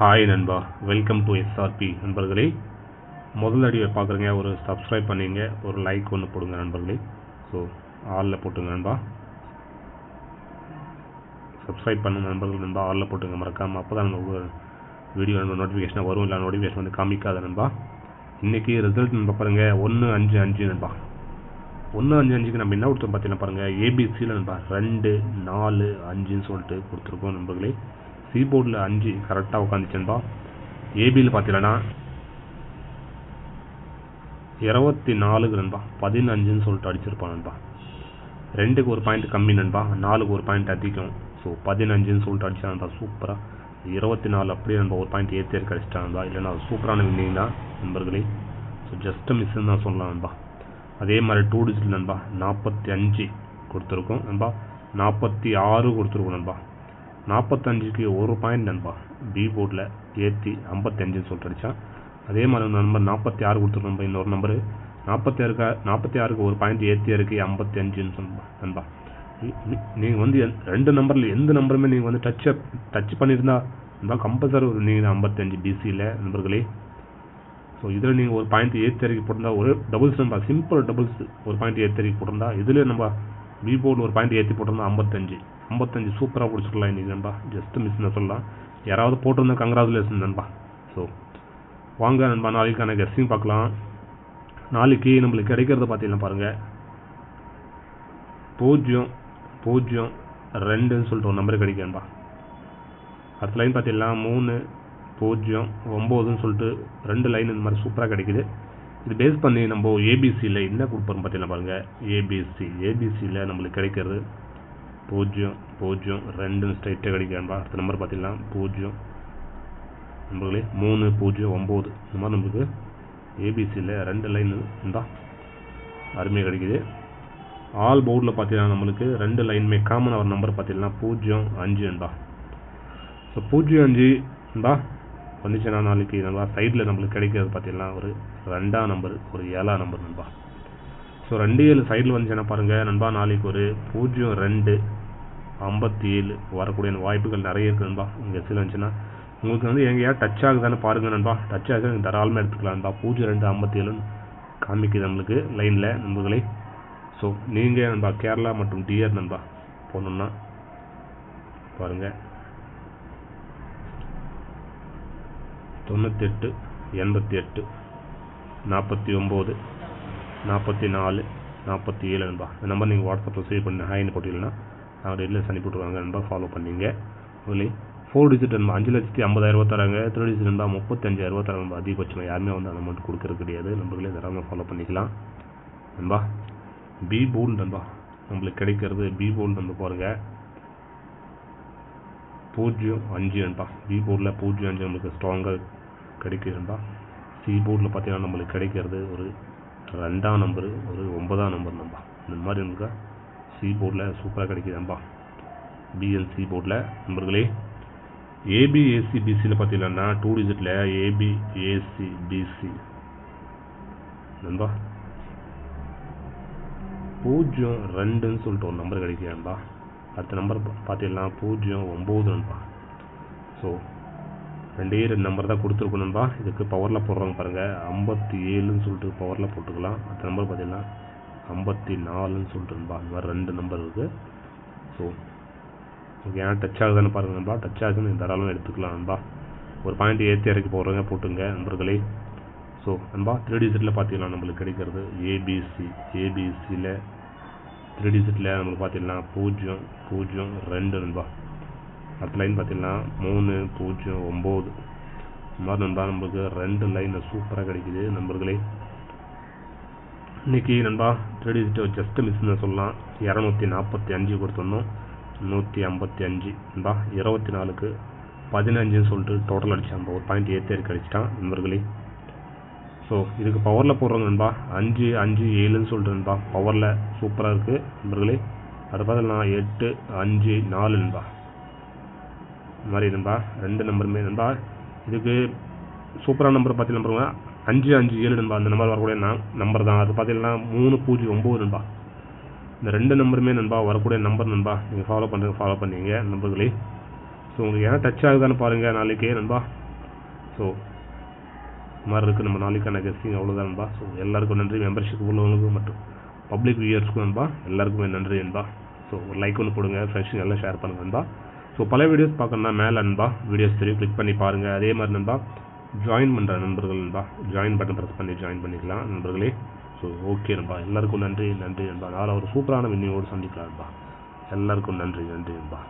Hi நண்பா, welcome to SRP நண்பர்களே. முதல் அடியை பார்க்குறீங்க, ஒரு சப்ஸ்கிரைப் பண்ணிங்க, ஒரு லைக் ஒன்று போடுங்க நண்பர்களே. ஸோ ஆளில் போட்டுங்க நண்பா, சப்ஸ்கிரைப் பண்ணுங்க நண்பர்கள். நண்பா ஆளில் போட்டுங்க மறக்காமல், அப்போ தான் நமக்கு வீடியோ நோட்டிஃபிகேஷனாக வரும். இல்லை நோட்டிஃபிகேஷன் வந்து காமிக்காத நண்பா. இன்றைக்கி ரிசல்ட் நண்பா பாருங்கள், 1-5-5 நண்பா. 1-5-5க்கு நம்ம என்ன கொடுத்தோம் பார்த்தீங்கன்னா பாருங்கள், ஏபிசியில் நண்பா 2, 4, 5ன்னு சொல்லிட்டு கொடுத்துருக்கோம் நண்பர்களே. சி போர்டில் 5 கரெக்டாக உட்காந்துச்சுன்பா. ஏபியில் பார்த்தீங்கன்னா 24க்கு நண்பா 15ன்னு சொல்லிட்டு அடிச்சிருப்பான் நண்பா. 2க்கு ஒரு பாயிண்ட் கம்மி நண்பா, 4க்கு ஒரு பாயிண்ட் அதிகம். ஸோ 15ன்னு சொல்லிட்டு அடிச்சா நண்பா. சூப்பராக 24 அப்படியே நண்பா ஒரு பாயிண்ட் ஏற்றி அடிச்சிட்டா நண்பா. இல்லைன்னா சூப்பரான வின்னிங் தான் நண்பர்களே. ஸோ ஜஸ்ட் மிஸ்ன்னு தான் சொல்லலாம் நண்பா. அதே மாதிரி 2 டிஜிட் நண்பா 45 கொடுத்துருக்கோம் நண்பா, 46 கொடுத்துருக்கோம் நண்பா. 45க்கு ஒரு பாயிண்ட் நண்பா பி போர்டில் ஏற்றி 55ன்னு சொல்லிட்டு அடித்தான். அதே மாதிரி நம்பர் 46 கொடுத்துருக்கோம் நண்பா. இன்னொரு நம்பரு 46க்கு ஒரு பாயிண்ட் ஏற்றி இருக்கு 55ன்னு சொன்னா நண்பா. நீங்கள் வந்து 2 நம்பரில் எந்த நம்பருமே நீங்கள் வந்து டச் பண்ணியிருந்தா நண்பா கம்பல்சரி நீங்கள் 55 பிசியில் நண்பர்களே. ஸோ இதில் நீங்கள் ஒரு பாயிண்ட் ஏற்றி இறக்கி போட்டிருந்தா, ஒரு டபுள்ஸ் நம்பா, சிம்பிள் டபுள்ஸ் ஒரு பாயிண்ட் ஏற்றி இறக்கி போட்டிருந்தா, இதில் நம்ம பி போர்டு ஒரு பாயிண்ட் ஏற்றி போட்டிருந்தா 55 சூப்பராக பிடிச்சிக்கலாம் இன்றைக்கி நண்பா. ஜஸ்ட் மிஸ்ன்னு சொல்லலாம். யாராவது போட்டிருந்தா கங்க்ராச்சுலேஷன் நண்பா. ஸோ வாங்க நண்பா, நாளைக்கான கெஸ்ஸிங் பார்க்கலாம். நாளைக்கு நம்மளுக்கு கிடைக்கிறத பார்த்தீங்கன்னா பாருங்கள், 0-0-2ன்னு சொல்லிட்டு ஒரு நம்பர் கிடைக்கும் நண்பா. அடுத்த லைன் பார்த்தீங்கன்னா 3-0-9ன்னு சொல்லிட்டு 2 லைன் இந்த மாதிரி சூப்பராக கிடைக்குது. இது பேஸ் பண்ணி நம்ம ஏபிசியில் என்ன கொடுப்போம் பார்த்தீங்கன்னா பாருங்கள், ஏபிசியில் நம்மளுக்கு கிடைக்கிறது 0-0-2 ஸ்ட்ரைட்டாக கிடைக்கான்பா. அடுத்த நம்பர் பார்த்தீங்கன்னா 0 நம்பர்களே 3-0-9 இந்த மாதிரி நம்மளுக்கு ஏபிசியில் 2 லைன் இருந்தால் அருமையாக கிடைக்குது. ஆல் போர்டில் பார்த்தீங்கன்னா நம்மளுக்கு 2 லைனுமே காமனாக ஒரு நம்பர் பார்த்தீங்கன்னா 0-5 நண்பா. ஸோ 0-5 நண்பா வந்துச்சுன்னா நாளைக்கு நண்பா சைடில் நம்மளுக்கு கிடைக்கிறது பார்த்தீங்கன்னா ஒரு 2ஆம் நம்பர், ஒரு 7ஆம் நம்பர் நண்பா. ஸோ 2-7 சைடில் வந்துச்சுன்னா பாருங்கள் நண்பா, நாளைக்கு ஒரு 0-2-57 வரக்கூடிய வாய்ப்புகள் நிறைய இருக்குது நண்பா. இங்கே சில வந்துச்சுன்னா உங்களுக்கு வந்து எங்கேயா டச் ஆகுதானு பாருங்கள் நண்பா. டச் ஆகுது நீங்கள் தாராளமாக எடுத்துக்கலாம் நண்பா. 0-2-57 காமிக்குது நம்மளுக்கு லைனில் நண்பர்களே. ஸோ நீங்கள் நண்பா கேரளா மற்றும் டிஆர் நண்பா போனோம்னா பாருங்கள் 98, 88, 49, 44, 47 நண்பா. இந்த நம்பர் நீங்கள் வாட்ஸ்அப்பில் சேவ் பண்ணி ஹாய்னு போட்டிங்கன்னா அவங்க டெய்லியில் அனுப்பிவிட்ருவாங்க நண்பா. ஃபாலோ பண்ணிங்க. ஓகே 4 டிஜிட் நண்பா 5,50,000 தராங்க. 3 டிஜிட் நண்பா 35,000 தராங்க நண்பா. அதிகபட்சம் யாருமே வந்து அந்த அமௌண்ட் கொடுக்கறது கிடையாது நண்பர்களே. தராமல் ஃபாலோ பண்ணிக்கலாம் நண்பா. பி போல் நண்பா நம்மளுக்கு கிடைக்கிறது பி போல் நண்பா பாருங்கள் 0-5 நண்பா. பி போர்டில் 0-5 நம்மளுக்கு ஸ்ட்ராங்காக கிடைக்குது நண்பா. சி போர்டில் பார்த்தீங்கன்னா நம்மளுக்கு கிடைக்கிறது ஒரு 2ஆம் நம்பர், ஒரு 9ஆம் நம்பர் நண்பா. இந்த மாதிரி நம்மளுக்கு சி போர்டில் சூப்பராக கிடைக்குது நண்பா. பிஎன்சி போர்டில் நண்பர்களே. ஏபிஏசி பிசியில் பார்த்தீங்கன்னா 2 டிஜிட்டில் ஏபிஏசி பிசி நண்பா 0-2ன்னு சொல்லிட்டு ஒரு நம்பர் கிடைக்குது நண்பா. அடுத்த நம்பர் பார்த்தீங்கன்னா 0-9 நண்பா. ஸோ 2 நம்பர் தான் கொடுத்துருக்கோம் நண்பா. இதுக்கு பவரில் போடுறாங்க பாருங்கள், 57ன்னு சொல்லிட்டு பவரில் போட்டுக்கலாம். அடுத்த நம்பர் பார்த்தீங்கன்னா 54ன்னு சொல்லிட்டு நண்பா. இந்த மாதிரி 2 நம்பர் இருக்குது. ஸோ ஓகே, ஏன்னா டச் ஆகுதுன்னு பாருங்கள் நண்பா. டச் ஆகுதுன்னு தாராளமாக எடுத்துக்கலாம் நண்பா. ஒரு பாயிண்ட் ஏற்றி இறக்கி போடுறவங்க போட்டுங்க நண்பர்களே. ஸோ நண்பா 3 டிஜிட்டில் பார்த்தீங்கன்னா நம்மளுக்கு கிடைக்கிறது ஏபிசியில் 3 டிஜிட்டில் நம்மளுக்கு பார்த்தீங்கன்னா 0-0-2 நண்பா. அடுத்த லைன் பார்த்தீங்கன்னா 3-0-9 இந்த மாதிரி நண்பா நம்மளுக்கு 2 லைன் சூப்பராக கிடைக்குது நண்பர்களே. இன்றைக்கி நண்பா 3 டிஜிட் ஜஸ்ட் மிஸ்ன்னு சொல்லலாம். 245 கொடுத்துருந்தோம், 155 நண்பா. 24க்கு 15ன்னு சொல்லிட்டு டோட்டல் அடித்தான் நண்பா. ஒரு பாயிண்ட் ஏற்றி இறக்கி அடிச்சிட்டான் நண்பர்களே. ஸோ இதுக்கு பவரில் போடுறோங்க நண்பா 5-5-7ன்னு சொல்லிட்டு நண்பா. பவரில் சூப்பராக இருக்குது நண்பர்களே. அதை பார்த்தீங்கன்னா 8-5-4 நண்பா. இந்த மாதிரி நண்பா 2 நம்பருமே நண்பா. இதுக்கு சூப்பரான நம்பர் பார்த்தீங்கன்னா 5-5-7 நண்பா. அந்த நம்பர் வரக்கூடிய நம்பர் தான். அது பார்த்தீங்கன்னா 3-0-9 நண்பா. இந்த 2 நம்பருமே நண்பா வரக்கூடிய நம்பர் நண்பா. நீங்கள் ஃபாலோ பண்ணுறீங்க, ஃபாலோ பண்ணீங்க நண்பர்களே. ஸோ உங்களுக்கு ஏன்னா டச் ஆகுதான்னு பாருங்கள் நாளைக்கே நண்பா. ஸோ இது மாதிரி இருக்குது நம்ம நாளைக்கான கெஸ்டிங் அவ்வளோதான் நண்பா. ஸோ எல்லாருக்கும் நன்றி. மெம்பர்ஷிப் உள்ளவங்களுக்கும் மற்றும் பப்ளிக் வியூயர்ஸ்க்கும் நண்பா எல்லாருக்குமே நன்றி நண்பா. ஸோ ஒரு லைக் ஒன்று போடுங்க, ஃப்ரெண்ட்ஸுங்க எல்லாம் ஷேர் பண்ணுங்க நண்பா. ஸோ பல வீடியோஸ் பார்க்கணுன்னா மேலே நண்பா வீடியோஸ் தெரியும், கிளிக் பண்ணி பாருங்கள். அதே மாதிரி நண்பா ஜாயின் பண்ணுற நண்பர்கள் நண்பா ஜாயின் பட்டன் ப்ரெஸ் பண்ணி ஜாயின் பண்ணிக்கலாம் நண்பர்களே. ஸோ ஓகே நண்பா, எல்லாருக்கும் நன்றி நண்பா. நாளை ஒரு சூப்பரான வின்னிங்கோடு சந்திக்கலாம் நண்பா. எல்லாருக்கும் நன்றி நண்பா.